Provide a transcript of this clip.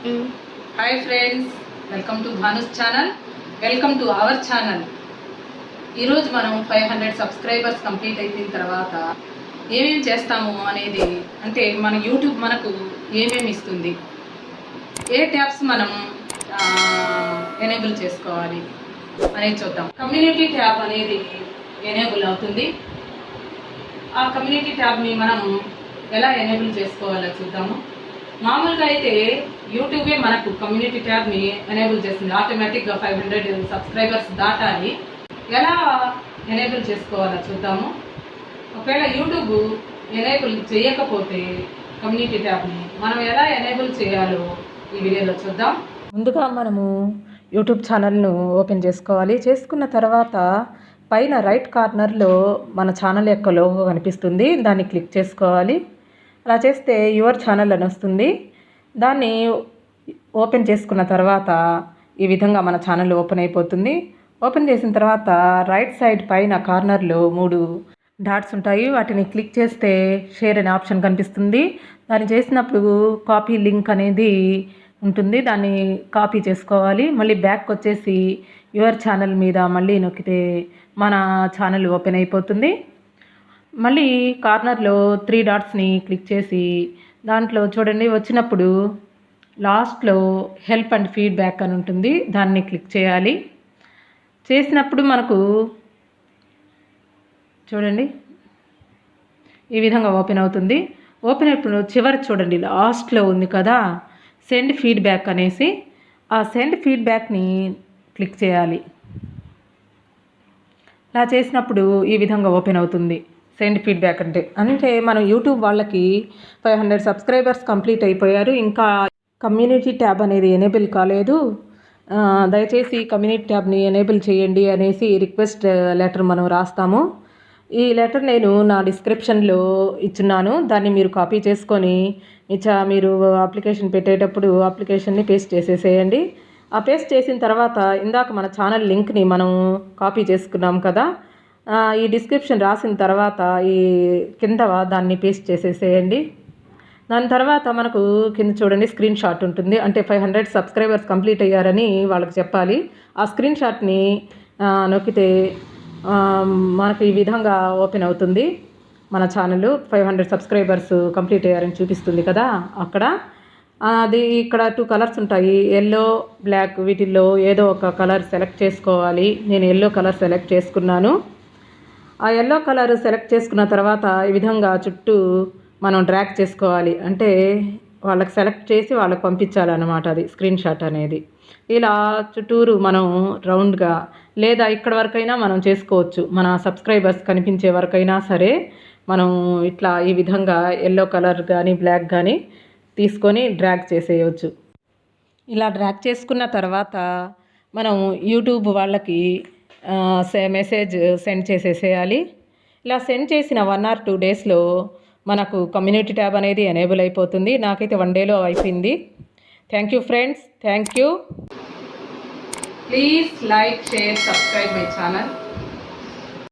Hi friends, welcome to Bhanu's channel. Welcome to our channel. ఈరోజు మనం 500 subscribers complete అయిన తర్వాత ఏమేమి చేస్తాము అనేది, అంటే మన యూట్యూబ్ మనకు ఏమేమి ఇస్తుంది, ఏ ట్యాబ్స్ మనం ఎనేబుల్ చేసుకోవాలి అనేది చూద్దాం. కమ్యూనిటీ ట్యాబ్ అనేది ఎనేబుల్ అవుతుంది. ఆ కమ్యూనిటీ ట్యాబ్ని మనం ఎలా ఎనేబుల్ చేసుకోవాలో చూద్దాము. మామూలుగా అయితే యూట్యూబే మనకు కమ్యూనిటీ ట్యాబ్ని ఎనేబుల్ చేస్తుంది. ఆటోమేటిక్గా 500 సబ్స్క్రైబర్స్ దాటాలి. ఎలా ఎనేబుల్ చేసుకోవాలో చూద్దాము. ఒకవేళ యూట్యూబ్ ఎనేబుల్ చేయకపోతే కమ్యూనిటీ ట్యాబ్ని మనం ఎలా ఎనేబుల్ చేయాలో ఈ వీడియోలో చూద్దాం. ముందుగా మనము యూట్యూబ్ ఛానల్ను ఓపెన్ చేసుకోవాలి. చేసుకున్న తర్వాత పైన రైట్ కార్నర్లో మన ఛానల్ యొక్క లోగో కనిపిస్తుంది. దాన్ని క్లిక్ చేసుకోవాలి. అలా చేస్తే యువర్ ఛానల్ అని వస్తుంది. దాన్ని ఓపెన్ చేసుకున్న తర్వాత ఈ విధంగా మన ఛానల్ ఓపెన్ అయిపోతుంది. ఓపెన్ చేసిన తర్వాత రైట్ సైడ్ పైన కార్నర్లో 3 డాట్స్ ఉంటాయి. వాటిని క్లిక్ చేస్తే షేర్ అనే ఆప్షన్ కనిపిస్తుంది. దాన్ని చేసినప్పుడు కాపీ లింక్ అనేది ఉంటుంది. దాన్ని కాపీ చేసుకోవాలి. మళ్ళీ బ్యాక్ వచ్చేసి యువర్ ఛానల్ మీద మళ్ళీ నొక్కితే మన ఛానల్ ఓపెన్ అయిపోతుంది. మళ్ళీ కార్నర్లో 3 డాట్స్ని క్లిక్ చేసి దాంట్లో చూడండి, వచ్చినప్పుడు లాస్ట్లో హెల్ప్ అండ్ ఫీడ్బ్యాక్ అని ఉంటుంది. దాన్ని క్లిక్ చేయాలి. చేసినప్పుడు మనకు చూడండి ఈ విధంగా ఓపెన్ అవుతుంది. ఓపెన్ అయినప్పుడు చివరి చూడండి లాస్ట్లో ఉంది కదా సెండ్ ఫీడ్బ్యాక్ అనేసి, ఆ సెండ్ ఫీడ్బ్యాక్ని క్లిక్ చేయాలి. ఇలా చేసినప్పుడు ఈ విధంగా ఓపెన్ అవుతుంది. సెండ్ ఫీడ్బ్యాక్ అంటే మనం యూట్యూబ్ వాళ్ళకి 500 సబ్స్క్రైబర్స్ కంప్లీట్ అయిపోయారు, ఇంకా కమ్యూనిటీ ట్యాబ్ అనేది ఎనేబుల్ కాలేదు, దయచేసి కమ్యూనిటీ ట్యాబ్ని ఎనేబుల్ చేయండి అనేసి రిక్వెస్ట్ లెటర్ మనం రాస్తాము. ఈ లెటర్ నేను నా డిస్క్రిప్షన్లో ఇచ్చున్నాను. దాన్ని మీరు కాపీ చేసుకొని మీరు అప్లికేషన్ పెట్టేటప్పుడు అప్లికేషన్ని పేస్ట్ చేసేసేయండి. ఆ పేస్ట్ చేసిన తర్వాత ఇందాక మన ఛానల్ లింక్ని మనం కాపీ చేసుకున్నాం కదా, ఈ డిస్క్రిప్షన్ రాసిన తర్వాత ఈ కింద దాన్ని పేస్ట్ చేసేసేయండి. దాని తర్వాత మనకు కింద చూడండి స్క్రీన్ షాట్ ఉంటుంది. అంటే 500 సబ్స్క్రైబర్స్ కంప్లీట్ అయ్యారని వాళ్ళకి చెప్పాలి. ఆ స్క్రీన్ షాట్ని నొక్కితే మనకు ఈ విధంగా ఓపెన్ అవుతుంది. మన ఛానల్ 500 సబ్స్క్రైబర్స్ కంప్లీట్ అయ్యారని చూపిస్తుంది కదా అక్కడ. అది ఇక్కడ 2 కలర్స్ ఉంటాయి, ఎల్లో, బ్లాక్. వీటిల్లో ఏదో ఒక కలర్ సెలెక్ట్ చేసుకోవాలి. నేను ఎల్లో కలర్ సెలెక్ట్ చేసుకున్నాను. ఆ ఎల్లో కలర్ సెలెక్ట్ చేసుకున్న తర్వాత ఈ విధంగా చుట్టూ మనం డ్రాగ్ చేసుకోవాలి. అంటే వాళ్ళకి సెలెక్ట్ చేసి వాళ్ళకి పంపించాలన్నమాట అది స్క్రీన్ షాట్ అనేది. ఇలా చుట్టూరు మనం రౌండ్గా లేదా ఇక్కడ వరకైనా మనం చేసుకోవచ్చు. మన సబ్స్క్రైబర్స్ కనిపించే వరకైనా సరే మనం ఇట్లా ఈ విధంగా ఎల్లో కలర్ కానీ బ్లాక్ కానీ తీసుకొని డ్రాగ్ చేసేయవచ్చు. ఇలా డ్రాగ్ చేసుకున్న తర్వాత మనం యూట్యూబ్ వాళ్ళకి మెసేజ్ సెండ్ చేసేసేయాలి. ఇలా సెండ్ చేసిన 1 or 2 డేస్లో మనకు కమ్యూనిటీ ట్యాబ్ అనేది ఎనేబుల్ అయిపోతుంది. నాకైతే 1 డేలో అయిపోయింది. Thank you friends, thank you. Please like, share, subscribe my channel.